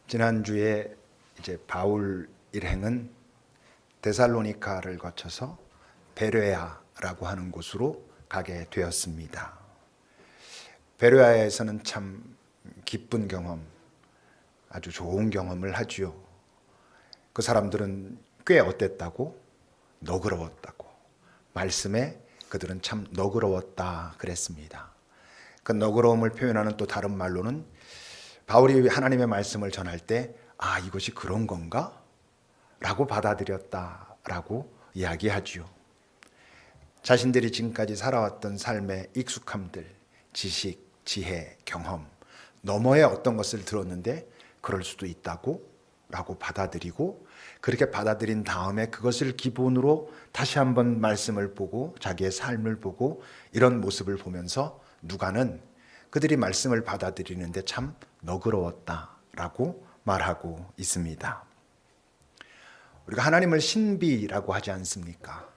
지난주에 이제 바울 일행은 데살로니카를 거쳐서 베레아라고 하는 곳으로 가게 되었습니다. 베레아에서는 참 기쁜 경험, 아주 좋은 경험을 하지요. 그 사람들은 꽤 어땠다고? 너그러웠다고. 말씀에 그들은 참 너그러웠다 그랬습니다. 그 너그러움을 표현하는 또 다른 말로는 바울이 하나님의 말씀을 전할 때 이것이 그런 건가? 라고 받아들였다라고 이야기하지요. 자신들이 지금까지 살아왔던 삶의 익숙함들, 지식, 지혜, 경험 너머의 어떤 것을 들었는데 그럴 수도 있다고 라고 받아들이고, 그렇게 받아들인 다음에 그것을 기본으로 다시 한번 말씀을 보고 자기의 삶을 보고 이런 모습을 보면서 누가는 그들이 말씀을 받아들이는데 참 너그러웠다라고 말하고 있습니다. 우리가 하나님을 신비라고 하지 않습니까?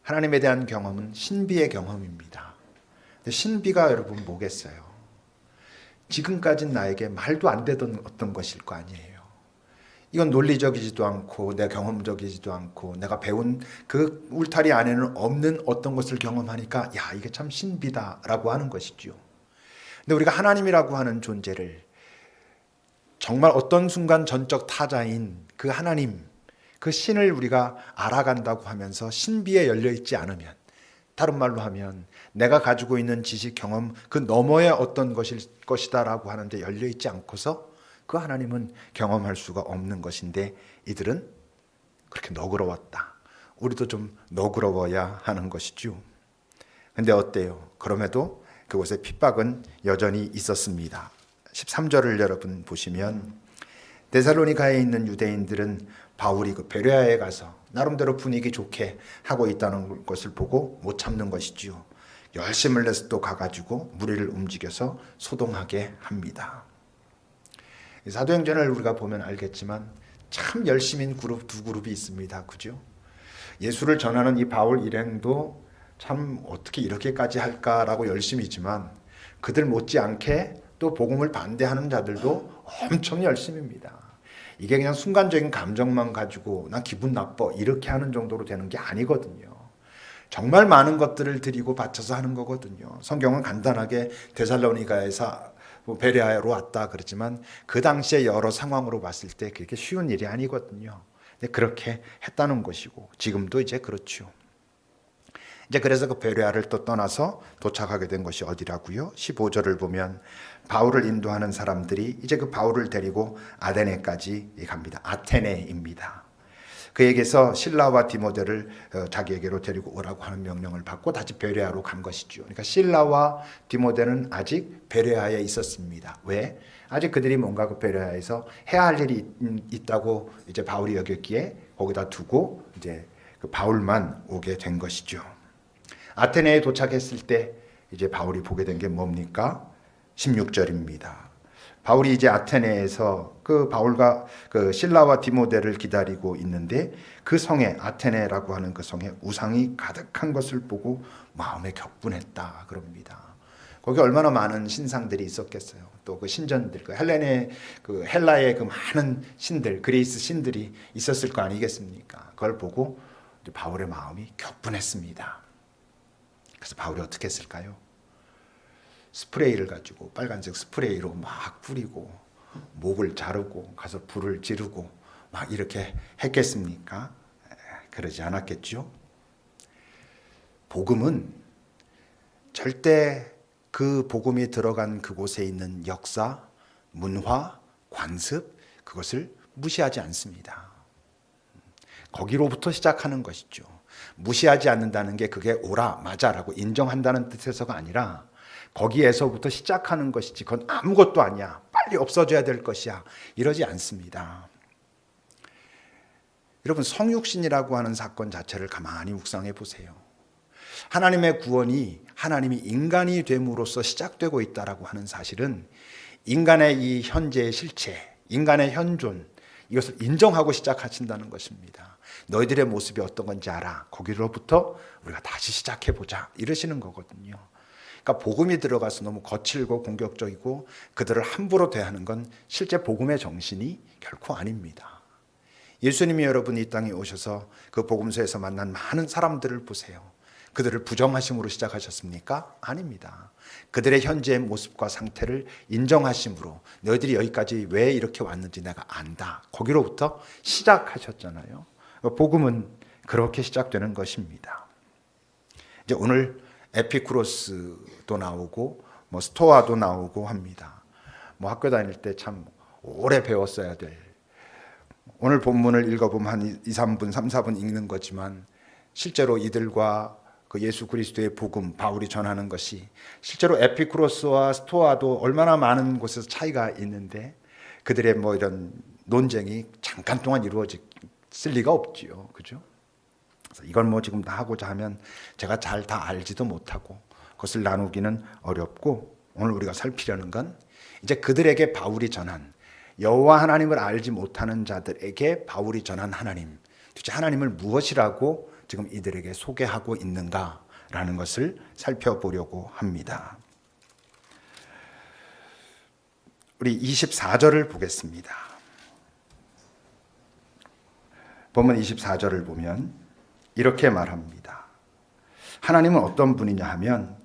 하나님에 대한 경험은 신비의 경험입니다. 근데 신비가 여러분 뭐겠어요? 지금까지는 나에게 말도 안 되던 어떤 것일 거 아니에요. 이건 논리적이지도 않고 내 경험적이지도 않고 내가 배운 그 울타리 안에는 없는 어떤 것을 경험하니까 이게 참 신비다라고 하는 것이죠. 근데 우리가 하나님이라고 하는 존재를 정말 어떤 순간 전적 타자인 그 하나님, 그 신을 우리가 알아간다고 하면서 신비에 열려있지 않으면, 다른 말로 하면 내가 가지고 있는 지식, 경험 그 너머의 어떤 것일 것이다라고 하는데 열려있지 않고서 그 하나님은 경험할 수가 없는 것인데 이들은 그렇게 너그러웠다. 우리도 좀 너그러워야 하는 것이죠. 근데 어때요? 그럼에도 그곳에 핍박은 여전히 있었습니다. 13절을 여러분 보시면 데살로니가에 있는 유대인들은 바울이 그 베레아에 가서 나름대로 분위기 좋게 하고 있다는 것을 보고 못 참는 것이지요. 열심을 내서 또 가가지고 무리를 움직여서 소동하게 합니다. 사도행전을 우리가 보면 알겠지만 참 열심인 그룹 두 그룹이 있습니다. 그죠? 예수를 전하는 이 바울 일행도 참 어떻게 이렇게까지 할까라고 열심이지만 그들 못지않게 또 복음을 반대하는 자들도 엄청 열심입니다. 이게 그냥 순간적인 감정만 가지고 나 기분 나빠 이렇게 하는 정도로 되는 게 아니거든요. 정말 많은 것들을 드리고 바쳐서 하는 거거든요. 성경은 간단하게 데살로니가에서 베레아로 왔다 그러지만 그 당시에 여러 상황으로 봤을 때 그렇게 쉬운 일이 아니거든요. 근데 그렇게 했다는 것이고 지금도 이제 그렇죠. 이제 그래서 그 베레아를 또 떠나서 도착하게 된 것이 어디라고요? 15절을 보면 바울을 인도하는 사람들이 이제 그 바울을 데리고 아테네까지 갑니다. 아테네입니다. 그에게서 실라와 디모데를 자기에게로 데리고 오라고 하는 명령을 받고 다시 베레아로 간 것이죠. 그러니까 실라와 디모데는 아직 베레아에 있었습니다. 왜? 아직 그들이 뭔가 그 베레아에서 해야 할 일이 있다고 이제 바울이 여겼기에 거기다 두고 이제 그 바울만 오게 된 것이죠. 아테네에 도착했을 때 이제 바울이 보게 된 게 뭡니까? 16절입니다. 바울이 이제 아테네에서 그 바울과 그 실라와 디모데를 기다리고 있는데 그 성에, 아테네라고 하는 그 성에 우상이 가득한 것을 보고 마음에 격분했다 그럽니다. 거기 얼마나 많은 신상들이 있었겠어요. 또 그 신전들, 그 헬라의 그 많은 신들, 그리스 신들이 있었을 거 아니겠습니까? 그걸 보고 바울의 마음이 격분했습니다. 그래서 바울이 어떻게 했을까요? 스프레이를 가지고 빨간색 스프레이로 막 뿌리고 목을 자르고 가서 불을 지르고 막 이렇게 했겠습니까? 그러지 않았겠죠. 복음은 절대 그 복음이 들어간 그곳에 있는 역사, 문화, 관습 그것을 무시하지 않습니다. 거기로부터 시작하는 것이죠. 무시하지 않는다는 게 그게 옳아, 맞아라고 인정한다는 뜻에서가 아니라 거기에서부터 시작하는 것이지 그건 아무것도 아니야, 빨리 없어져야 될 것이야, 이러지 않습니다. 여러분, 성육신이라고 하는 사건 자체를 가만히 묵상해 보세요. 하나님의 구원이 하나님이 인간이 됨으로써 시작되고 있다라고 하는 사실은 인간의 이 현재의 실체, 인간의 현존, 이것을 인정하고 시작하신다는 것입니다. 너희들의 모습이 어떤 건지 알아. 거기로부터 우리가 다시 시작해보자. 이러시는 거거든요. 그러니까 복음이 들어가서 너무 거칠고 공격적이고 그들을 함부로 대하는 건 실제 복음의 정신이 결코 아닙니다. 예수님이 여러분 이 땅에 오셔서 그 복음서에서 만난 많은 사람들을 보세요. 그들을 부정하심으로 시작하셨습니까? 아닙니다. 그들의 현재의 모습과 상태를 인정하심으로 너희들이 여기까지 왜 이렇게 왔는지 내가 안다. 거기로부터 시작하셨잖아요. 복음은 그렇게 시작되는 것입니다. 이제 오늘 에피쿠로스도 나오고 스토아도 나오고 합니다. 학교 다닐 때 참 오래 배웠어야 될, 오늘 본문을 읽어보면 한 2, 3분, 3, 4분 읽는 거지만 실제로 이들과 그 예수 그리스도의 복음, 바울이 전하는 것이 실제로 에피쿠로스와 스토아도 얼마나 많은 곳에서 차이가 있는데 그들의 이런 논쟁이 잠깐 동안 이루어질 리가 없지요. 그죠? 그래서 이걸 지금 다 하고자 하면 제가 잘 다 알지도 못하고 그것을 나누기는 어렵고, 오늘 우리가 살피려는 건 이제 그들에게 바울이 전한, 여호와 하나님을 알지 못하는 자들에게 바울이 전한 하나님, 도대체 하나님을 무엇이라고 지금 이들에게 소개하고 있는가라는 것을 살펴보려고 합니다. 우리 24절을 보겠습니다. 본문 24절을 보면 이렇게 말합니다. 하나님은 어떤 분이냐 하면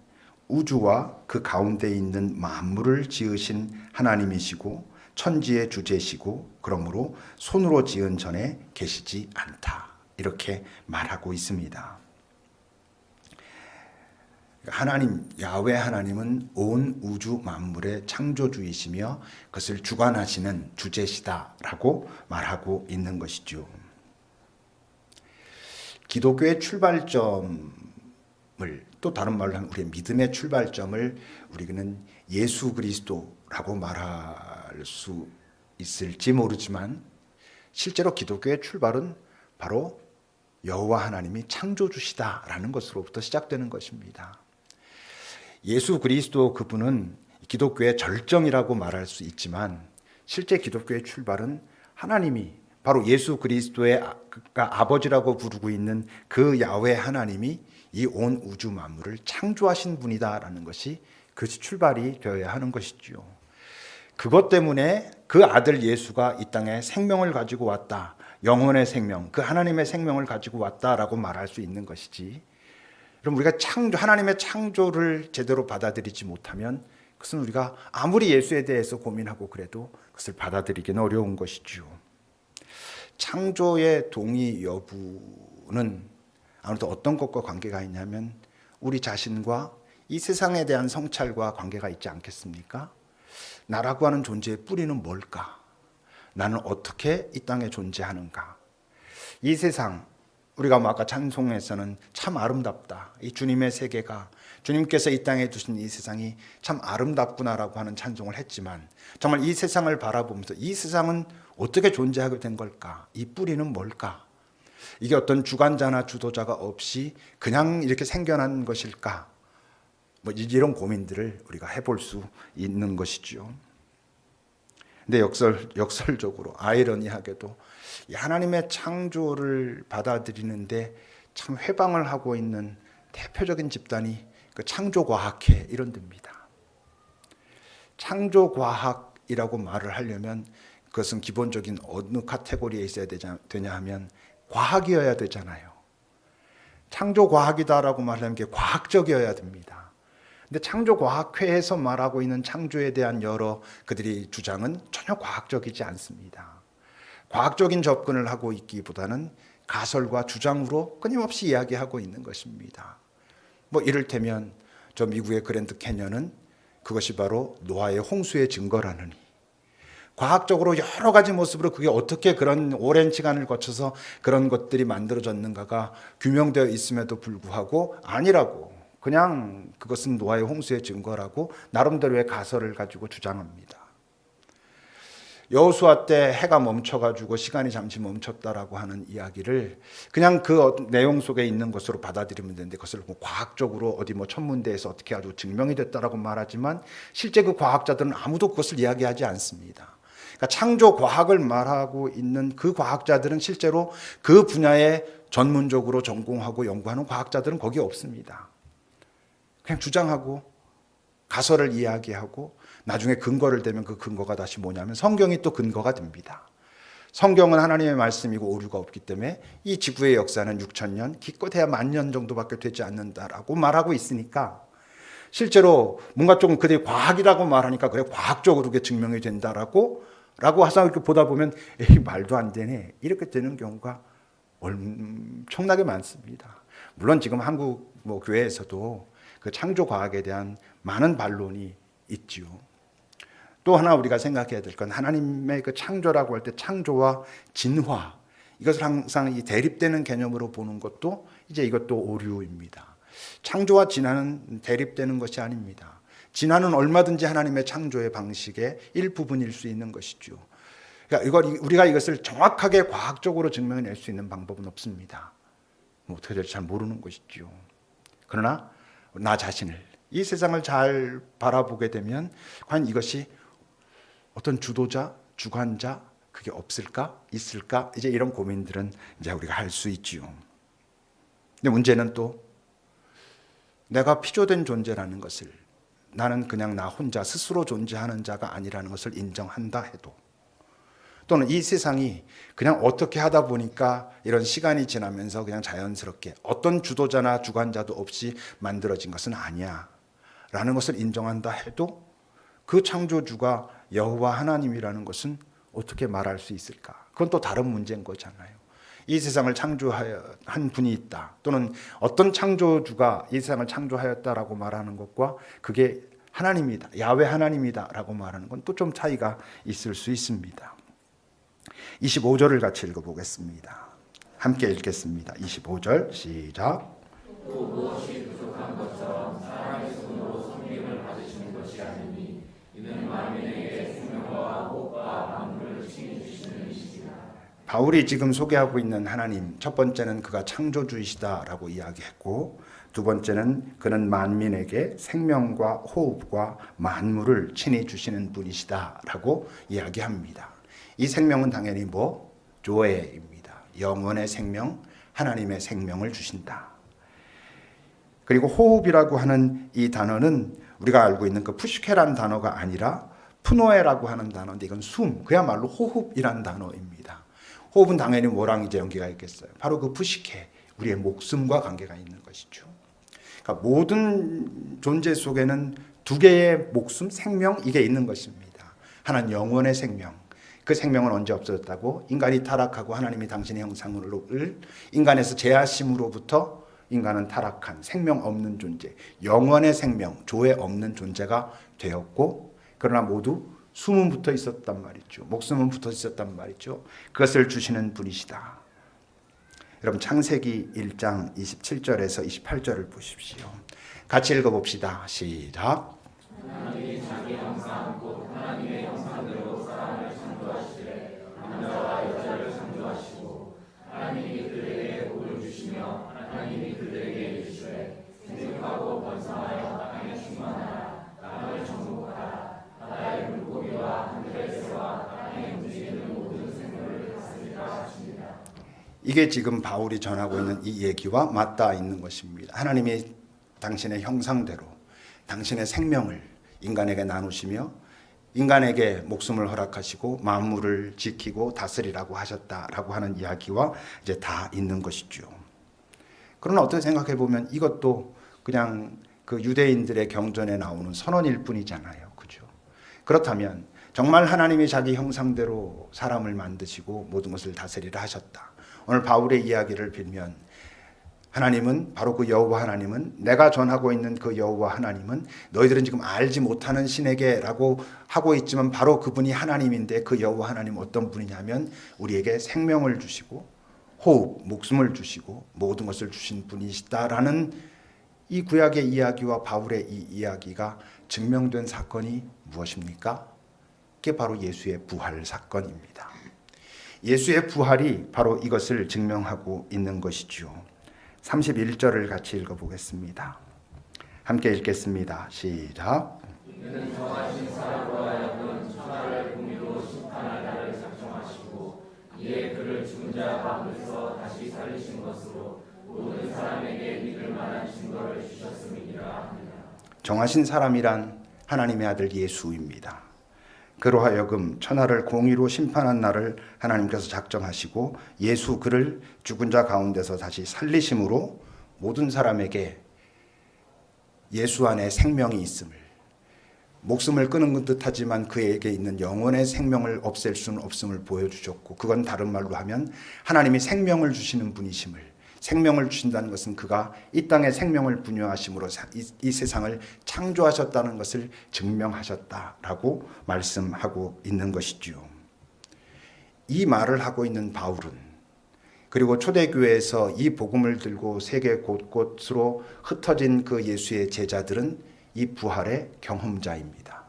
우주와 그 가운데 있는 만물을 지으신 하나님이시고 천지의 주제시고 그러므로 손으로 지은 전에 계시지 않다. 이렇게 말하고 있습니다. 하나님, 야훼 하나님은 온 우주 만물의 창조주이시며 그것을 주관하시는 주제시다라고 말하고 있는 것이죠. 기독교의 출발점을, 또 다른 말로 하면 우리의 믿음의 출발점을 우리는 예수 그리스도라고 말할 수 있을지 모르지만 실제로 기독교의 출발은 바로 여호와 하나님이 창조주시다라는 것으로부터 시작되는 것입니다. 예수 그리스도 그분은 기독교의 절정이라고 말할 수 있지만 실제 기독교의 출발은 하나님이, 바로 예수 그리스도의 아버지라고 부르고 있는 그 야훼 하나님이 이 온 우주 만물을 창조하신 분이다라는 것이 그것이 출발이 되어야 하는 것이지요. 그것 때문에 그 아들 예수가 이 땅에 생명을 가지고 왔다, 영혼의 생명, 그 하나님의 생명을 가지고 왔다라고 말할 수 있는 것이지, 그럼 우리가 하나님의 창조를 제대로 받아들이지 못하면 그것은 우리가 아무리 예수에 대해서 고민하고 그래도 그것을 받아들이기는 어려운 것이지요. 창조의 동의 여부는 아무래도 어떤 것과 관계가 있냐면 우리 자신과 이 세상에 대한 성찰과 관계가 있지 않겠습니까? 나라고 하는 존재의 뿌리는 뭘까? 나는 어떻게 이 땅에 존재하는가? 이 세상, 우리가 아까 찬송에서는 참 아름답다, 이 주님의 세계가, 주님께서 이 땅에 두신 이 세상이 참 아름답구나라고 하는 찬송을 했지만 정말 이 세상을 바라보면서 이 세상은 어떻게 존재하게 된 걸까? 이 뿌리는 뭘까? 이게 어떤 주관자나 주도자가 없이 그냥 이렇게 생겨난 것일까? 이런 고민들을 우리가 해볼 수 있는 것이죠. 근데 역설적으로 아이러니하게도 이 하나님의 창조를 받아들이는데 참 회방을 하고 있는 대표적인 집단이 그 창조과학회 이런 데입니다. 창조과학이라고 말을 하려면 그것은 기본적인 어느 카테고리에 있어야 되냐 하면 과학이어야 되잖아요. 창조과학이다라고 말하면 게 과학적이어야 됩니다. 근데 창조과학회에서 말하고 있는 창조에 대한 여러 그들이 주장은 전혀 과학적이지 않습니다. 과학적인 접근을 하고 있기보다는 가설과 주장으로 끊임없이 이야기하고 있는 것입니다. 이를테면 저 미국의 그랜드 캐년은 그것이 바로 노아의 홍수의 증거라느니, 과학적으로 여러 가지 모습으로 그게 어떻게 그런 오랜 시간을 거쳐서 그런 것들이 만들어졌는가가 규명되어 있음에도 불구하고 아니라고, 그냥 그것은 노아의 홍수의 증거라고 나름대로의 가설을 가지고 주장합니다. 여호수아 때 해가 멈춰가지고 시간이 잠시 멈췄다라고 하는 이야기를 그냥 그 내용 속에 있는 것으로 받아들이면 되는데 그것을 과학적으로 어디 천문대에서 어떻게 아주 증명이 됐다라고 말하지만 실제 그 과학자들은 아무도 그것을 이야기하지 않습니다. 그러니까 창조 과학을 말하고 있는 그 과학자들은 실제로 그 분야에 전문적으로 전공하고 연구하는 과학자들은 거기 없습니다. 그냥 주장하고 가설을 이야기하고 나중에 근거를 대면 그 근거가 다시 뭐냐면 성경이 또 근거가 됩니다. 성경은 하나님의 말씀이고 오류가 없기 때문에 이 지구의 역사는 6,000년, 기껏해야 10,000년 정도밖에 되지 않는다라고 말하고 있으니까 실제로 뭔가 조금 그들이 과학이라고 말하니까 그래 과학적으로 그게 증명이 된다라고 하서 이렇게 보다 보면 에이 말도 안 되네 이렇게 되는 경우가 엄청나게 많습니다. 물론 지금 한국 교회에서도 그 창조 과학에 대한 많은 반론이 있지요. 또 하나 우리가 생각해야 될 건 하나님의 그 창조라고 할 때 창조와 진화 이것을 항상 이 대립되는 개념으로 보는 것도 이제 이것도 오류입니다. 창조와 진화는 대립되는 것이 아닙니다. 진화는 얼마든지 하나님의 창조의 방식의 일부분일 수 있는 것이죠. 그러니까 우리가 이것을 정확하게 과학적으로 증명해낼 수 있는 방법은 없습니다. 어떻게 될지 잘 모르는 것이죠. 그러나 나 자신을 이 세상을 잘 바라보게 되면 과연 이것이 어떤 주도자, 주관자 그게 없을까? 있을까? 이제 이런 고민들은 이제 우리가 할 수 있지요. 근데 문제는 또 내가 피조된 존재라는 것을 나는 그냥 나 혼자 스스로 존재하는 자가 아니라는 것을 인정한다 해도 또는 이 세상이 그냥 어떻게 하다 보니까 이런 시간이 지나면서 그냥 자연스럽게 어떤 주도자나 주관자도 없이 만들어진 것은 아니야 라는 것을 인정한다 해도 그 창조주가 여호와 하나님이라는 것은 어떻게 말할 수 있을까? 그건 또 다른 문제인 거잖아요. 이 세상을 창조한 분이 있다 또는 어떤 창조주가 이 세상을 창조하였다라고 말하는 것과 그게 하나님이다, 야훼 하나님이다 라고 말하는 건 또 좀 차이가 있을 수 있습니다. 25절을 같이 읽어보겠습니다. 함께 읽겠습니다. 25절 시작. 또 무엇이 부족한 것처럼 사람의 손으로 섬김을 받으시는 것이 아니니 이는 만민에게 생명과 호흡과 만물을 친히 주시는 이시니라. 바울이 지금 소개하고 있는 하나님, 첫 번째는 그가 창조주이시다라고 이야기했고 두 번째는 그는 만민에게 생명과 호흡과 만물을 친히 주시는 분이시다라고 이야기합니다. 이 생명은 당연히 조에입니다. 영원의 생명, 하나님의 생명을 주신다. 그리고 호흡이라고 하는 이 단어는 우리가 알고 있는 그 푸시케라는 단어가 아니라 푸노에라고 하는 단어인데 이건 숨, 그야말로 호흡이라는 단어입니다. 호흡은 당연히 뭐랑 이제 연계가 있겠어요? 바로 그 푸시케, 우리의 목숨과 관계가 있는 것이죠. 그러니까 모든 존재 속에는 두 개의 목숨, 생명 이게 있는 것입니다. 하나는 영원의 생명. 그 생명은 언제 없어졌다고? 인간이 타락하고 하나님이 당신의 형상을 인간에서 제하심으로부터 인간은 타락한 생명 없는 존재, 영원의 생명, 조에 없는 존재가 되었고 그러나 모두 숨은 붙어 있었단 말이죠. 목숨은 붙어 있었단 말이죠. 그것을 주시는 분이시다. 여러분 창세기 1장 27절에서 28절을 보십시오. 같이 읽어봅시다. 시작. 하나님이 자기 형상 곧 하나님의 형상대로 사람을 창조하시되 남자와 여자를 창조하시고 하나님이 그들에게 복을 주시며 하나님이 그들에게 이르시되 생육하고 번성하여 땅에 충만하라 땅을 정복하라 바다의 물고기와 하늘의 새와 땅에 움직이는 모든 생물을 다스리라 하십니다. 이게 지금 바울이 전하고 있는 이 얘기와 맞닿아 있는 것입니다. 하나님이 당신의 형상대로 당신의 생명을 인간에게 나누시며 인간에게 목숨을 허락하시고 만물을 지키고 다스리라고 하셨다라고 하는 이야기와 이제 다 있는 것이죠. 그러나 어떻게 생각해 보면 이것도 그냥 그 유대인들의 경전에 나오는 선언일 뿐이잖아요. 그죠? 그렇다면 정말 하나님이 자기 형상대로 사람을 만드시고 모든 것을 다스리라 하셨다. 오늘 바울의 이야기를 빌면 하나님은 바로 그 여호와 하나님은 내가 전하고 있는 그 여호와 하나님은 너희들은 지금 알지 못하는 신에게라고 하고 있지만 바로 그분이 하나님인데 그 여호와 하나님은 어떤 분이냐면 우리에게 생명을 주시고 호흡, 목숨을 주시고 모든 것을 주신 분이시다라는 이 구약의 이야기와 바울의 이 이야기가 증명된 사건이 무엇입니까? 그게 바로 예수의 부활 사건입니다. 예수의 부활이 바로 이것을 증명하고 있는 것이죠. 31절을 같이 읽어보겠습니다. 함께 읽겠습니다. 시작. 이는 정하신 사람으로 하여금 천하를 공의로 심판할 날을 작정하시고 이에 그를 죽은 자 가운데서 다시 살리신 것으로 모든 사람에게 믿을 만한 증거를 주셨음이니라 합니다. 정하신 사람이란 하나님의 아들 예수입니다. 그로 하여금 천하를 공의로 심판한 날을 하나님께서 작정하시고 예수 그를 죽은 자 가운데서 다시 살리심으로 모든 사람에게 예수 안에 생명이 있음을, 목숨을 끊은 듯하지만 그에게 있는 영원의 생명을 없앨 수는 없음을 보여주셨고, 그건 다른 말로 하면 하나님이 생명을 주시는 분이심을, 생명을 주신다는 것은 그가 이 땅에 생명을 분유하심으로 이 세상을 창조하셨다는 것을 증명하셨다라고 말씀하고 있는 것이지요. 이 말을 하고 있는 바울은, 그리고 초대교회에서 이 복음을 들고 세계 곳곳으로 흩어진 그 예수의 제자들은 이 부활의 경험자입니다.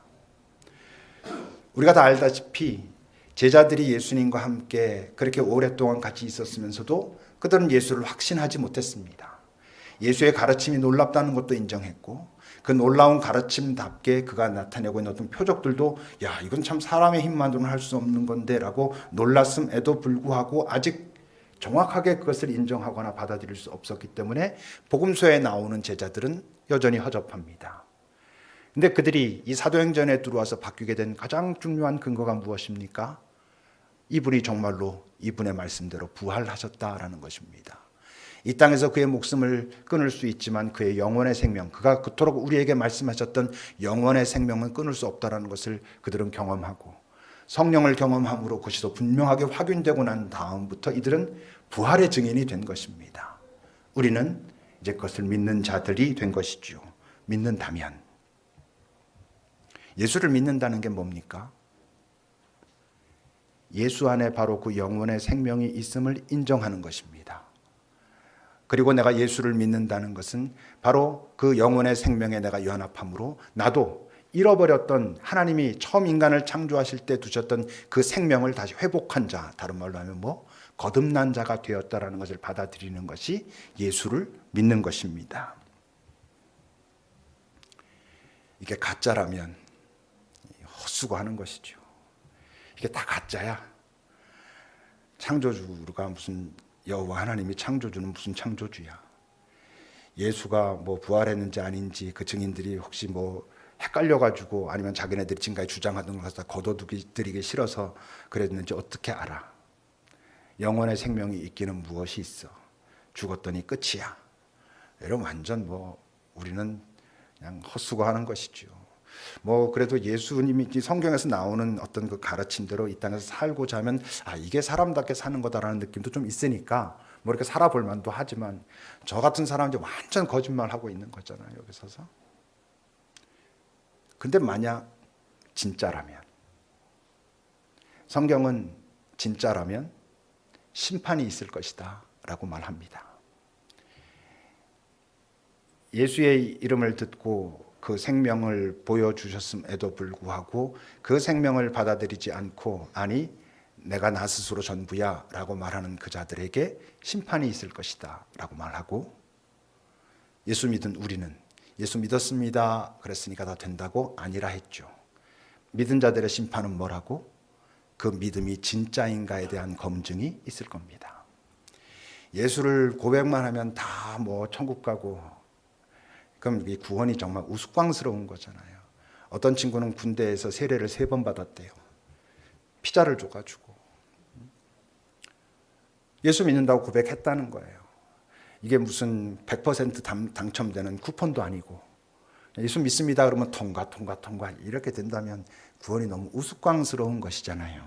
우리가 다 알다시피 제자들이 예수님과 함께 그렇게 오랫동안 같이 있었으면서도 그들은 예수를 확신하지 못했습니다. 예수의 가르침이 놀랍다는 것도 인정했고, 그 놀라운 가르침답게 그가 나타내고 있는 어떤 표적들도 야, 이건 참 사람의 힘만으로는 할 수 없는 건데 라고 놀랐음에도 불구하고 아직 정확하게 그것을 인정하거나 받아들일 수 없었기 때문에 복음서에 나오는 제자들은 여전히 허접합니다. 근데 그들이 이 사도행전에 들어와서 바뀌게 된 가장 중요한 근거가 무엇입니까? 이분이 정말로 이분의 말씀대로 부활하셨다라는 것입니다. 이 땅에서 그의 목숨을 끊을 수 있지만 그의 영원의 생명, 그가 그토록 우리에게 말씀하셨던 영원의 생명은 끊을 수 없다라는 것을 그들은 경험하고, 성령을 경험함으로 그것이 더 분명하게 확인되고 난 다음부터 이들은 부활의 증인이 된 것입니다. 우리는 이제 그것을 믿는 자들이 된 것이죠. 믿는다면. 예수를 믿는다는 게 뭡니까? 예수 안에 바로 그 영원의 생명이 있음을 인정하는 것입니다. 그리고 내가 예수를 믿는다는 것은 바로 그 영원의 생명에 내가 연합함으로 나도 잃어버렸던, 하나님이 처음 인간을 창조하실 때 두셨던 그 생명을 다시 회복한 자, 다른 말로 하면 거듭난 자가 되었다라는 것을 받아들이는 것이 예수를 믿는 것입니다. 이게 가짜라면 헛수고하는 것이죠. 이게 다 가짜야. 창조주가 무슨, 여호와 하나님이 창조주는 무슨 창조주야. 예수가 부활했는지 아닌지 그 증인들이 혹시 헷갈려가지고 아니면 자기네들이 지금까지 주장하던 걸 갖다 거둬들이기 싫어서 그랬는지 어떻게 알아? 영원의 생명이 있기는 무엇이 있어? 죽었더니 끝이야. 이러면 완전 우리는 그냥 헛수고하는 것이죠. 그래도 예수님이 성경에서 나오는 어떤 그 가르침대로 이 땅에서 살고자 하면 이게 사람답게 사는 거다라는 느낌도 좀 있으니까 이렇게 살아볼 만도 하지만, 저 같은 사람은 완전 거짓말하고 있는 거잖아요, 여기 서서. 근데 만약 진짜라면, 성경은 진짜라면 심판이 있을 것이다 라고 말합니다. 예수의 이름을 듣고 그 생명을 보여주셨음에도 불구하고 그 생명을 받아들이지 않고, 아니 내가 나 스스로 전부야 라고 말하는 그 자들에게 심판이 있을 것이다 라고 말하고, 예수 믿은 우리는 예수 믿었습니다 그랬으니까 다 된다고 아니라 했죠. 믿은 자들의 심판은 뭐라고? 그 믿음이 진짜인가에 대한 검증이 있을 겁니다. 예수를 고백만 하면 다 천국 가고, 그럼 이 구원이 정말 우스꽝스러운 거잖아요. 어떤 친구는 군대에서 세례를 3번 받았대요. 피자를 줘가지고. 예수 믿는다고 고백했다는 거예요. 이게 무슨 100% 당첨되는 쿠폰도 아니고, 예수 믿습니다 그러면 통과 이렇게 된다면 구원이 너무 우스꽝스러운 것이잖아요.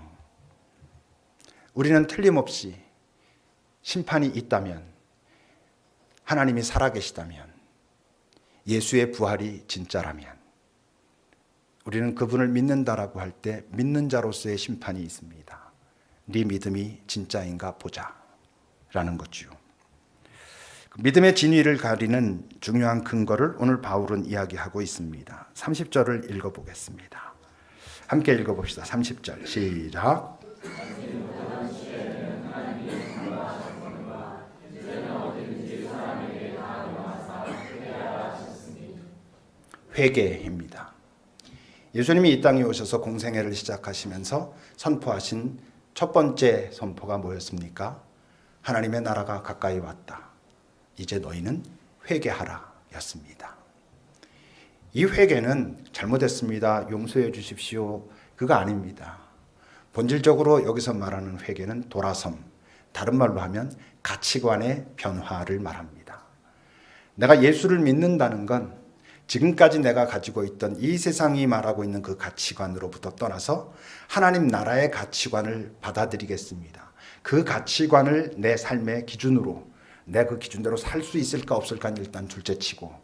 우리는 틀림없이 심판이 있다면, 하나님이 살아계시다면, 예수의 부활이 진짜라면 우리는 그분을 믿는다라고 할 때 믿는 자로서의 심판이 있습니다. 네 믿음이 진짜인가 보자 라는 거죠. 믿음의 진위를 가리는 중요한 근거를 오늘 바울은 이야기하고 있습니다. 30절을 읽어보겠습니다. 함께 읽어봅시다. 30절 시작. 회개입니다. 예수님이 이 땅에 오셔서 공생애를 시작하시면서 선포하신 첫 번째 선포가 뭐였습니까? 하나님의 나라가 가까이 왔다. 이제 너희는 회개하라 였습니다. 이 회개는 잘못했습니다, 용서해 주십시오, 그거 아닙니다. 본질적으로 여기서 말하는 회개는 돌아섬, 다른 말로 하면 가치관의 변화를 말합니다. 내가 예수를 믿는다는 건 지금까지 내가 가지고 있던 이 세상이 말하고 있는 그 가치관으로부터 떠나서 하나님 나라의 가치관을 받아들이겠습니다. 그 가치관을 내 삶의 기준으로, 내 그 기준대로 살 수 있을까 없을까는 일단 둘째치고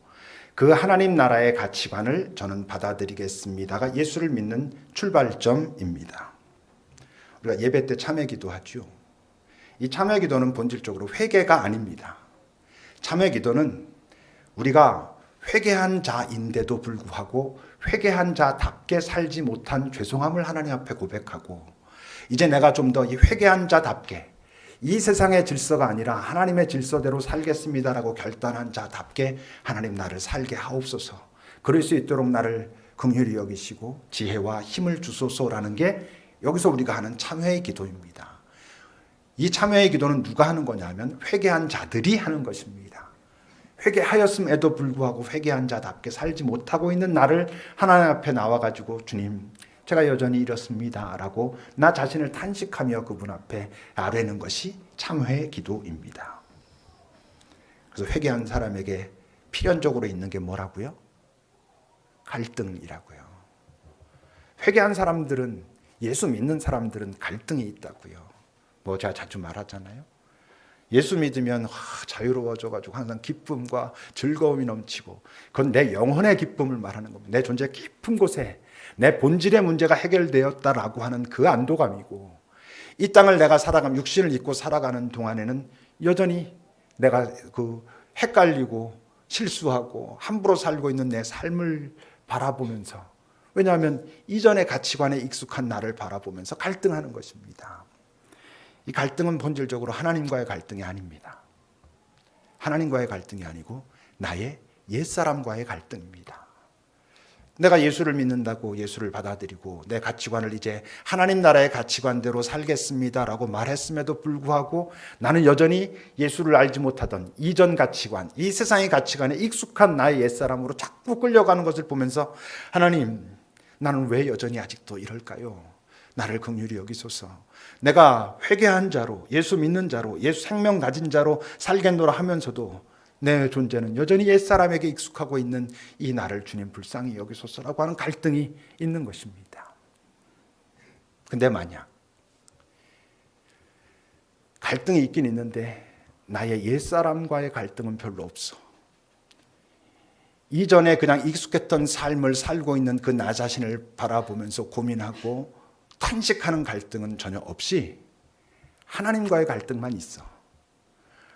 그 하나님 나라의 가치관을 저는 받아들이겠습니다가 예수를 믿는 출발점입니다. 우리가 예배 때 참회기도 하죠. 이 참회기도는 본질적으로 회개가 아닙니다. 참회기도는 우리가 회개한 자인데도 불구하고 회개한 자답게 살지 못한 죄송함을 하나님 앞에 고백하고, 이제 내가 좀 더 이 회개한 자답게 이 세상의 질서가 아니라 하나님의 질서대로 살겠습니다라고 결단한 자답게 하나님 나를 살게 하옵소서, 그럴 수 있도록 나를 긍휼히 여기시고 지혜와 힘을 주소서라는 게 여기서 우리가 하는 참회의 기도입니다. 이 참회의 기도는 누가 하는 거냐면 회개한 자들이 하는 것입니다. 회개하였음에도 불구하고 회개한 자답게 살지 못하고 있는 나를 하나님 앞에 나와가지고 주님, 제가 여전히 이렇습니다 라고 나 자신을 탄식하며 그분 앞에 아뢰는 것이 참회의 기도입니다. 그래서 회개한 사람에게 필연적으로 있는 게 뭐라고요? 갈등이라고요. 회개한 사람들은, 예수 믿는 사람들은 갈등이 있다고요. 뭐 제가 자주 말하잖아요. 예수 믿으면 자유로워져가지고 항상 기쁨과 즐거움이 넘치고, 그건 내 영혼의 기쁨을 말하는 겁니다. 내 존재 깊은 곳에 내 본질의 문제가 해결되었다라고 하는 그 안도감이고, 이 땅을 내가 살아가면 육신을 입고 살아가는 동안에는 여전히 내가 그 헷갈리고 실수하고 함부로 살고 있는 내 삶을 바라보면서, 왜냐하면 이전의 가치관에 익숙한 나를 바라보면서 갈등하는 것입니다. 이 갈등은 본질적으로 하나님과의 갈등이 아닙니다. 하나님과의 갈등이 아니고 나의 옛사람과의 갈등입니다. 내가 예수를 믿는다고 예수를 받아들이고 내 가치관을 이제 하나님 나라의 가치관대로 살겠습니다라고 말했음에도 불구하고 나는 여전히 예수를 알지 못하던 이전 가치관, 이 세상의 가치관에 익숙한 나의 옛사람으로 자꾸 끌려가는 것을 보면서, 하나님, 나는 왜 여전히 아직도 이럴까요? 나를 긍휼히 여기소서. 내가 회개한 자로, 예수 믿는 자로, 예수 생명 가진 자로 살겠노라 하면서도 내 존재는 여전히 옛사람에게 익숙하고 있는 이 나를 주님 불쌍히 여기소서라고 하는 갈등이 있는 것입니다. 근데 만약 갈등이 있긴 있는데 나의 옛사람과의 갈등은 별로 없어. 이전에 그냥 익숙했던 삶을 살고 있는 그 나 자신을 바라보면서 고민하고 탄식하는 갈등은 전혀 없이 하나님과의 갈등만 있어.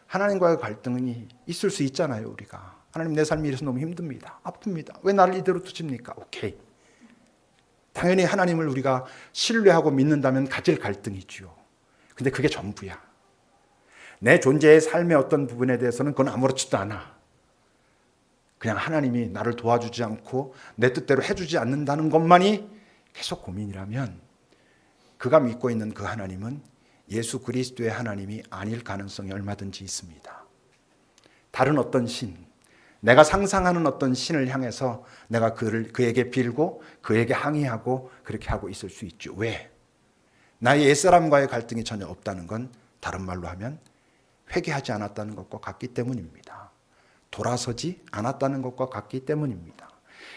하나님과의 갈등이 있을 수 있잖아요. 우리가 하나님, 내 삶이 이래서 너무 힘듭니다, 아픕니다, 왜 나를 이대로 두십니까? 오케이, 당연히 하나님을 우리가 신뢰하고 믿는다면 가질 갈등이지요. 근데 그게 전부야. 내 존재의 삶의 어떤 부분에 대해서는 그건 아무렇지도 않아. 그냥 하나님이 나를 도와주지 않고 내 뜻대로 해주지 않는다는 것만이 계속 고민이라면 그가 믿고 있는 그 하나님은 예수 그리스도의 하나님이 아닐 가능성이 얼마든지 있습니다. 다른 어떤 신, 내가 상상하는 어떤 신을 향해서 내가 그에게 빌고 그에게 항의하고 그렇게 하고 있을 수 있죠. 왜? 나의 옛사람과의 갈등이 전혀 없다는 건 다른 말로 하면 회개하지 않았다는 것과 같기 때문입니다. 돌아서지 않았다는 것과 같기 때문입니다.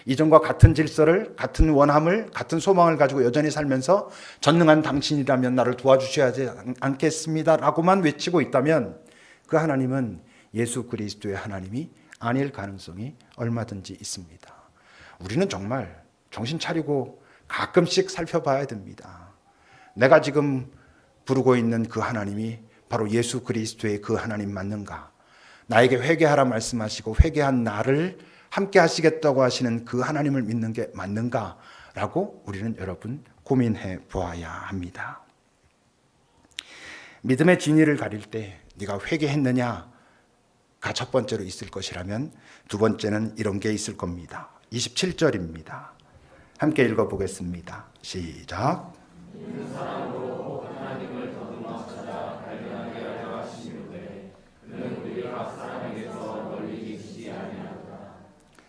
이전과 같은 질서를, 같은 원함을, 같은 소망을 가지고 여전히 살면서 전능한 당신이라면 나를 도와주셔야 하지 않겠습니다 라고만 외치고 있다면 그 하나님은 예수 그리스도의 하나님이 아닐 가능성이 얼마든지 있습니다. 우리는 정말 정신 차리고 가끔씩 살펴봐야 됩니다. 내가 지금 부르고 있는 그 하나님이 바로 예수 그리스도의 그 하나님 맞는가? 나에게 회개하라 말씀하시고 회개한 나를 함께 하시겠다고 하시는 그 하나님을 믿는 게 맞는가라고 우리는 여러분 고민해 보아야 합니다. 믿음의 진위를 가릴 때 네가 회개했느냐가 첫 번째로 있을 것이라면 두 번째는 이런 게 있을 겁니다. 27절입니다. 함께 읽어보겠습니다. 시작.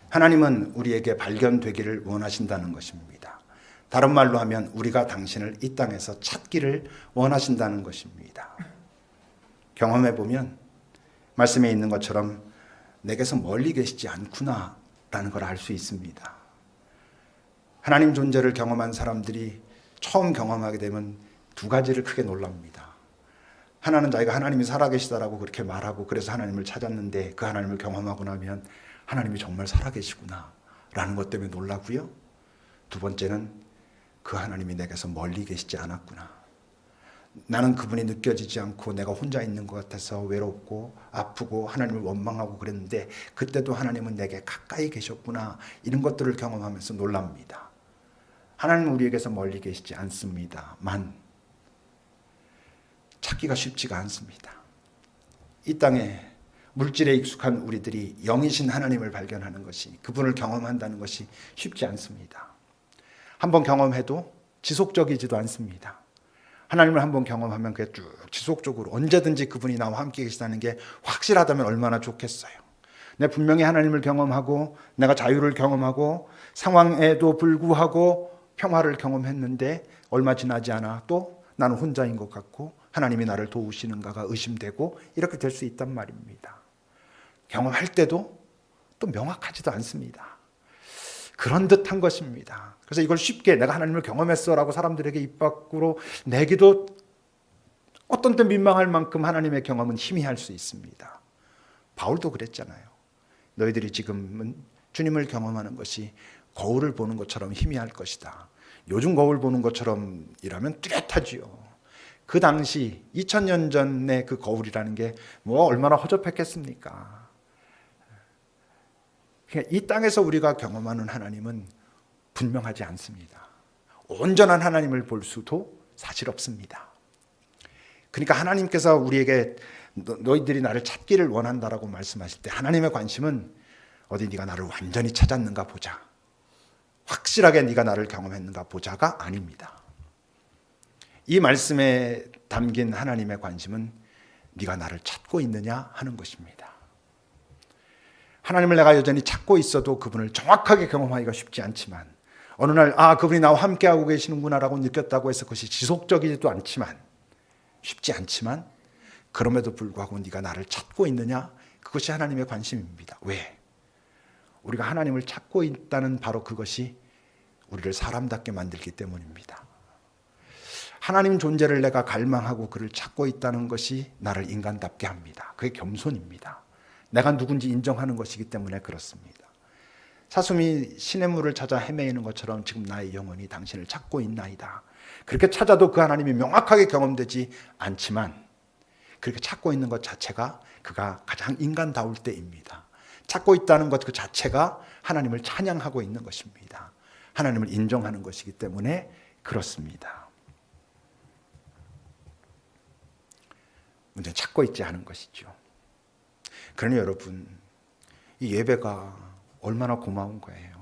하나님은 우리에게 발견되기를 원하신다는 것입니다. 다른 말로 하면 우리가 당신을 이 땅에서 찾기를 원하신다는 것입니다. 경험해 보면 말씀에 있는 것처럼 내게서 멀리 계시지 않구나 라는 걸 알 수 있습니다. 하나님 존재를 경험한 사람들이 처음 경험하게 되면 두 가지를 크게 놀랍니다. 하나는 자기가 하나님이 살아계시다라고 그렇게 말하고 그래서 하나님을 찾았는데 그 하나님을 경험하고 나면 하나님이 정말 살아계시구나 라는 것 때문에 놀라고요. 두 번째는 그 하나님이 내게서 멀리 계시지 않았구나. 나는 그분이 느껴지지 않고 내가 혼자 있는 것 같아서 외롭고 아프고 하나님을 원망하고 그랬는데 그때도 하나님은 내게 가까이 계셨구나. 이런 것들을 경험하면서 놀랍니다. 하나님은 우리에게서 멀리 계시지 않습니다만 찾기가 쉽지가 않습니다. 이 땅에 물질에 익숙한 우리들이 영이신 하나님을 발견하는 것이, 그분을 경험한다는 것이 쉽지 않습니다. 한번 경험해도 지속적이지도 않습니다. 하나님을 한번 경험하면 그게 쭉 지속적으로 언제든지 그분이 나와 함께 계시다는 게 확실하다면 얼마나 좋겠어요. 내가 분명히 하나님을 경험하고 내가 자유를 경험하고 상황에도 불구하고 평화를 경험했는데 얼마 지나지 않아 또 나는 혼자인 것 같고 하나님이 나를 도우시는가가 의심되고 이렇게 될 수 있단 말입니다. 경험할 때도 또 명확하지도 않습니다. 그런 듯한 것입니다. 그래서 이걸 쉽게 내가 하나님을 경험했어라고 사람들에게 입 밖으로 내기도 어떤 때 민망할 만큼 하나님의 경험은 희미할 수 있습니다. 바울도 그랬잖아요. 너희들이 지금은 주님을 경험하는 것이 거울을 보는 것처럼 희미할 것이다. 요즘 거울 보는 것처럼이라면 뚜렷하지요. 그 당시 2000년 전의 그 거울이라는 게 뭐 얼마나 허접했겠습니까? 이 땅에서 우리가 경험하는 하나님은 분명하지 않습니다. 온전한 하나님을 볼 수도 사실 없습니다. 그러니까 하나님께서 우리에게 너희들이 나를 찾기를 원한다라고 말씀하실 때 하나님의 관심은 어디 네가 나를 완전히 찾았는가 보자, 확실하게 네가 나를 경험했는가 보자가 아닙니다. 이 말씀에 담긴 하나님의 관심은 네가 나를 찾고 있느냐 하는 것입니다. 하나님을 내가 여전히 찾고 있어도 그분을 정확하게 경험하기가 쉽지 않지만 어느 날 그분이 나와 함께하고 계시는구나라고 느꼈다고 해서 그것이 지속적이지도 않지만 쉽지 않지만 그럼에도 불구하고 네가 나를 찾고 있느냐, 그것이 하나님의 관심입니다. 왜? 우리가 하나님을 찾고 있다는 바로 그것이 우리를 사람답게 만들기 때문입니다. 하나님 존재를 내가 갈망하고 그를 찾고 있다는 것이 나를 인간답게 합니다. 그게 겸손입니다. 내가 누군지 인정하는 것이기 때문에 그렇습니다. 사슴이 시냇물을 찾아 헤매이는 것처럼 지금 나의 영혼이 당신을 찾고 있나이다. 그렇게 찾아도 그 하나님이 명확하게 경험되지 않지만 그렇게 찾고 있는 것 자체가 그가 가장 인간다울 때입니다. 찾고 있다는 것 그 자체가 하나님을 찬양하고 있는 것입니다. 하나님을 인정하는 것이기 때문에 그렇습니다. 문제는 찾고 있지 않은 것이죠. 그러니 여러분, 이 예배가 얼마나 고마운 거예요.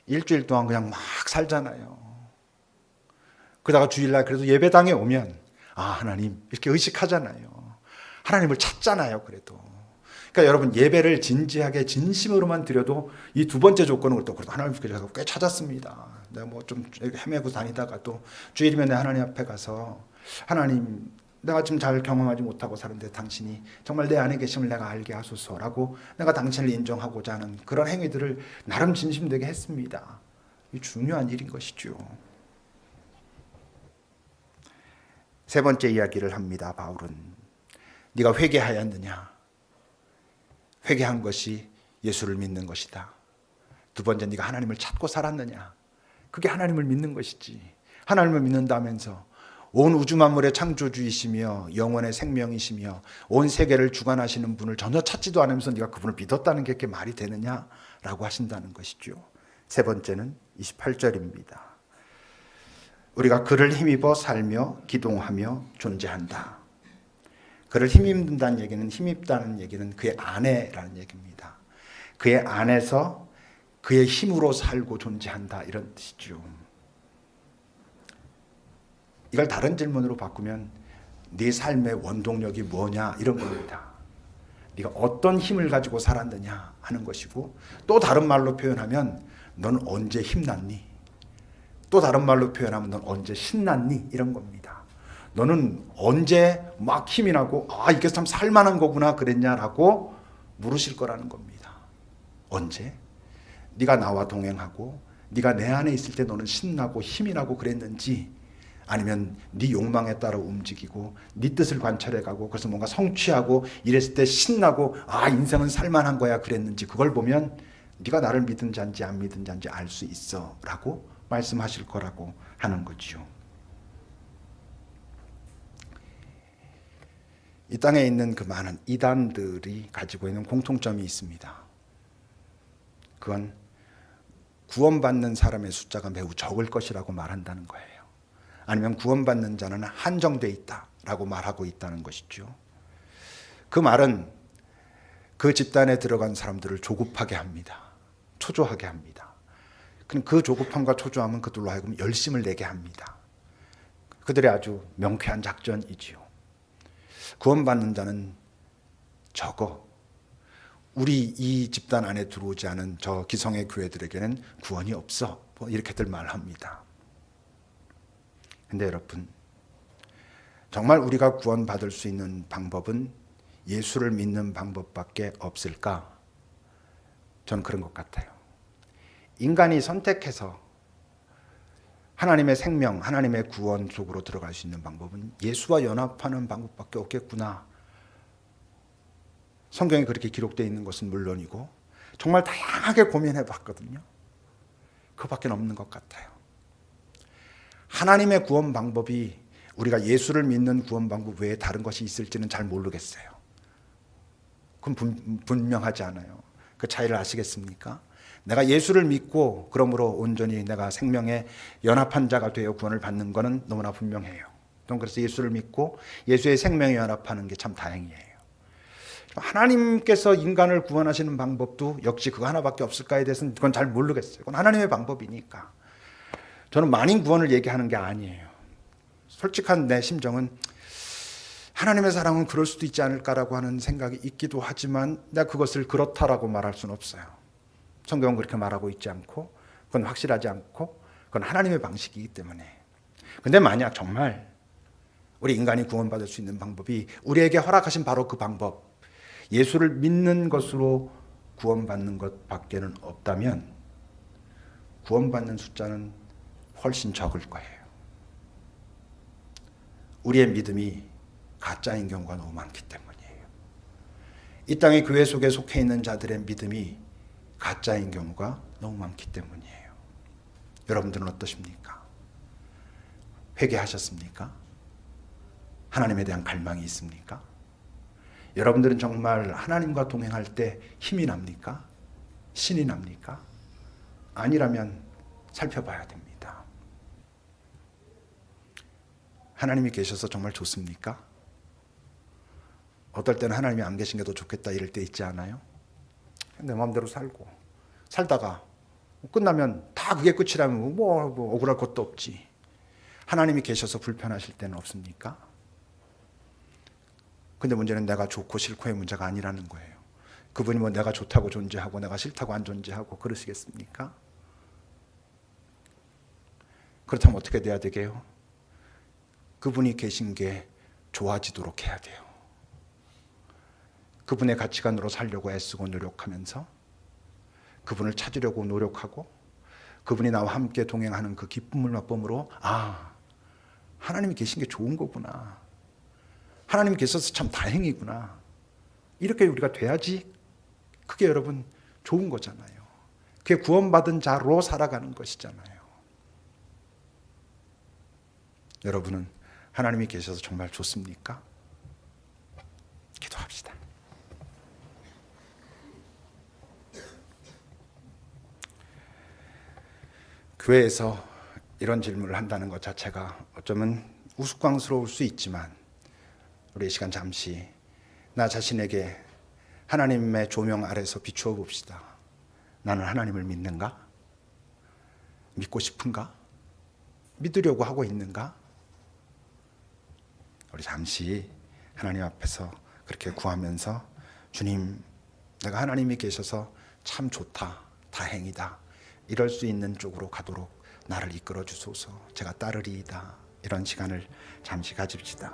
일주일 동안 그냥 막 살잖아요. 그러다가 주일날 그래도 예배당에 오면 하나님 이렇게 의식하잖아요. 하나님을 찾잖아요. 그래도. 그러니까 여러분, 예배를 진지하게 진심으로만 드려도 이 두 번째 조건은 그래도 하나님께 제가 꽤 찾았습니다. 내가 뭐 좀 헤매고 다니다가 또 주일이면 내 하나님 앞에 가서 하나님, 내가 지금 잘 경험하지 못하고 사는데 당신이 정말 내 안에 계심을 내가 알게 하소서라고 내가 당신을 인정하고자 하는 그런 행위들을 나름 진심되게 했습니다. 이 중요한 일인 것이죠. 세 번째 이야기를 합니다. 바울은 네가 회개하였느냐? 회개한 것이 예수를 믿는 것이다. 두 번째, 네가 하나님을 찾고 살았느냐? 그게 하나님을 믿는 것이지. 하나님을 믿는다면서 온 우주 만물의 창조주이시며 영원의 생명이시며 온 세계를 주관하시는 분을 전혀 찾지도 않으면서 네가 그분을 믿었다는 게 그렇게 말이 되느냐라고 하신다는 것이죠. 세 번째는 28절입니다. 우리가 그를 힘입어 살며 기동하며 존재한다. 그를 힘입는다는 얘기는, 힘입다는 얘기는 그의 안에라는 얘기입니다. 그의 안에서 그의 힘으로 살고 존재한다, 이런 뜻이죠. 이걸 다른 질문으로 바꾸면 네 삶의 원동력이 뭐냐, 이런 겁니다. 네가 어떤 힘을 가지고 살았느냐 하는 것이고, 또 다른 말로 표현하면 넌 언제 힘났니? 또 다른 말로 표현하면 넌 언제 신났니? 이런 겁니다. 너는 언제 막 힘이 나고 이게 참 살만한 거구나 그랬냐라고 물으실 거라는 겁니다. 언제? 네가 나와 동행하고 네가 내 안에 있을 때 너는 신나고 힘이 나고 그랬는지, 아니면 네 욕망에 따라 움직이고 네 뜻을 관찰해가고 그래서 뭔가 성취하고 이랬을 때 신나고 인생은 살만한 거야 그랬는지, 그걸 보면 네가 나를 믿은 자인지 안 믿은 자인지 알 수 있어 라고 말씀하실 거라고 하는 거죠. 이 땅에 있는 그 많은 이단들이 가지고 있는 공통점이 있습니다. 그건 구원받는 사람의 숫자가 매우 적을 것이라고 말한다는 거예요. 아니면 구원받는 자는 한정돼 있다라고 말하고 있다는 것이죠. 그 말은 그 집단에 들어간 사람들을 조급하게 합니다. 초조하게 합니다. 그 조급함과 초조함은 그들로 하여금 열심을 내게 합니다. 그들의 아주 명쾌한 작전이지요. 구원받는 자는 적어. 우리 이 집단 안에 들어오지 않은 저 기성의 교회들에게는 구원이 없어. 이렇게들 말합니다. 근데 여러분, 정말 우리가 구원받을 수 있는 방법은 예수를 믿는 방법밖에 없을까? 저는 그런 것 같아요. 인간이 선택해서 하나님의 생명, 하나님의 구원 속으로 들어갈 수 있는 방법은 예수와 연합하는 방법밖에 없겠구나. 성경에 그렇게 기록되어 있는 것은 물론이고 정말 다양하게 고민해 봤거든요. 그밖에 없는 것 같아요. 하나님의 구원 방법이 우리가 예수를 믿는 구원 방법 외에 다른 것이 있을지는 잘 모르겠어요. 그건 분명하지 않아요. 그 차이를 아시겠습니까? 내가 예수를 믿고 그러므로 온전히 내가 생명에 연합한 자가 되어 구원을 받는 것은 너무나 분명해요. 그래서 예수를 믿고 예수의 생명에 연합하는 게 참 다행이에요. 하나님께서 인간을 구원하시는 방법도 역시 그거 하나밖에 없을까에 대해서는 그건 잘 모르겠어요. 그건 하나님의 방법이니까. 저는 만인 구원을 얘기하는 게 아니에요. 솔직한 내 심정은 하나님의 사랑은 그럴 수도 있지 않을까라고 하는 생각이 있기도 하지만 내가 그것을 그렇다라고 말할 수는 없어요. 성경은 그렇게 말하고 있지 않고 그건 확실하지 않고 그건 하나님의 방식이기 때문에. 근데 만약 정말 우리 인간이 구원받을 수 있는 방법이 우리에게 허락하신 바로 그 방법, 예수를 믿는 것으로 구원받는 것밖에는 없다면 구원받는 숫자는 훨씬 적을 거예요. 우리의 믿음이 가짜인 경우가 너무 많기 때문이에요. 이 땅의 교회 속에 속해 있는 자들의 믿음이 가짜인 경우가 너무 많기 때문이에요. 여러분들은 어떠십니까? 회개하셨습니까? 하나님에 대한 갈망이 있습니까? 여러분들은 정말 하나님과 동행할 때 힘이 납니까? 신이 납니까? 아니라면 살펴봐야 됩니다. 하나님이 계셔서 정말 좋습니까? 어떨 때는 하나님이 안 계신 게 더 좋겠다 이럴 때 있지 않아요? 내 마음대로 살고 살다가 끝나면 다 그게 끝이라면 뭐 억울할 것도 없지. 하나님이 계셔서 불편하실 때는 없습니까? 근데 문제는 내가 좋고 싫고의 문제가 아니라는 거예요. 그분이 뭐 내가 좋다고 존재하고 내가 싫다고 안 존재하고 그러시겠습니까? 그렇다면 어떻게 돼야 되게요? 그분이 계신 게 좋아지도록 해야 돼요. 그분의 가치관으로 살려고 애쓰고 노력하면서 그분을 찾으려고 노력하고 그분이 나와 함께 동행하는 그 기쁨을 맛봄으로 하나님이 계신 게 좋은 거구나. 하나님이 계셔서 참 다행이구나. 이렇게 우리가 돼야지 그게 여러분 좋은 거잖아요. 그게 구원받은 자로 살아가는 것이잖아요. 여러분은 하나님이 계셔서 정말 좋습니까? 기도합시다. 교회에서 이런 질문을 한다는 것 자체가 어쩌면 우스꽝스러울 수 있지만 우리 이 시간 잠시 나 자신에게 하나님의 조명 아래서 비추어 봅시다. 나는 하나님을 믿는가? 믿고 싶은가? 믿으려고 하고 있는가? 우리 잠시 하나님 앞에서 그렇게 구하면서 주님, 내가 하나님이 계셔서 참 좋다, 다행이다, 이럴 수 있는 쪽으로 가도록 나를 이끌어 주소서. 제가 따르리이다. 이런 시간을 잠시 가집시다.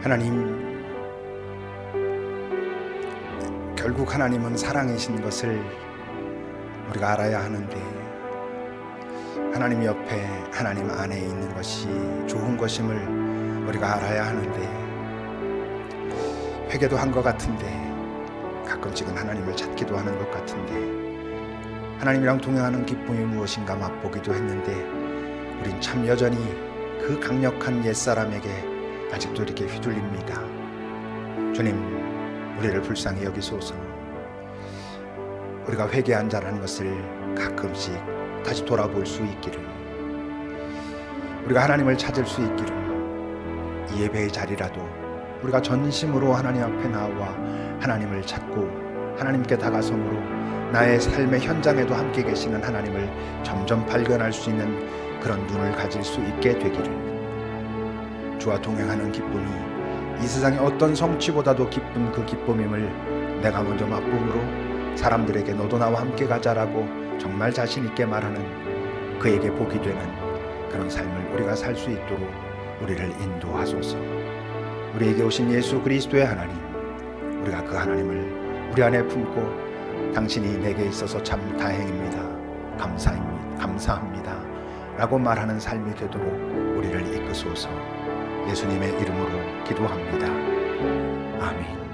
하나님, 결국 하나님은 사랑이신 것을 우리가 알아야 하는데, 하나님 옆에 하나님 안에 있는 것이 좋은 것임을 우리가 알아야 하는데, 회개도 한 것 같은데 가끔씩은 하나님을 찾기도 하는 것 같은데, 하나님이랑 동행하는 기쁨이 무엇인가 맛보기도 했는데, 우린 참 여전히 그 강력한 옛사람에게 아직도 이렇게 휘둘립니다. 주님, 우리를 불쌍히 여기소서. 우리가 회개한 자라는 것을 가끔씩 다시 돌아볼 수 있기를, 우리가 하나님을 찾을 수 있기를, 이 예배의 자리라도 우리가 전심으로 하나님 앞에 나와 하나님을 찾고 하나님께 다가섬으로 나의 삶의 현장에도 함께 계시는 하나님을 점점 발견할 수 있는 그런 눈을 가질 수 있게 되기를, 주와 동행하는 기쁨이 이 세상의 어떤 성취보다도 기쁜 그 기쁨임을 내가 먼저 맛보므로 사람들에게 너도 나와 함께 가자라고 정말 자신 있게 말하는, 그에게 복이 되는 그런 삶을 우리가 살 수 있도록 우리를 인도하소서. 우리에게 오신 예수 그리스도의 하나님, 우리가 그 하나님을 우리 안에 품고 당신이 내게 있어서 참 다행입니다, 감사합니다 라고 말하는 삶이 되도록 우리를 이끄소서. 예수님의 이름으로 기도합니다. 아멘.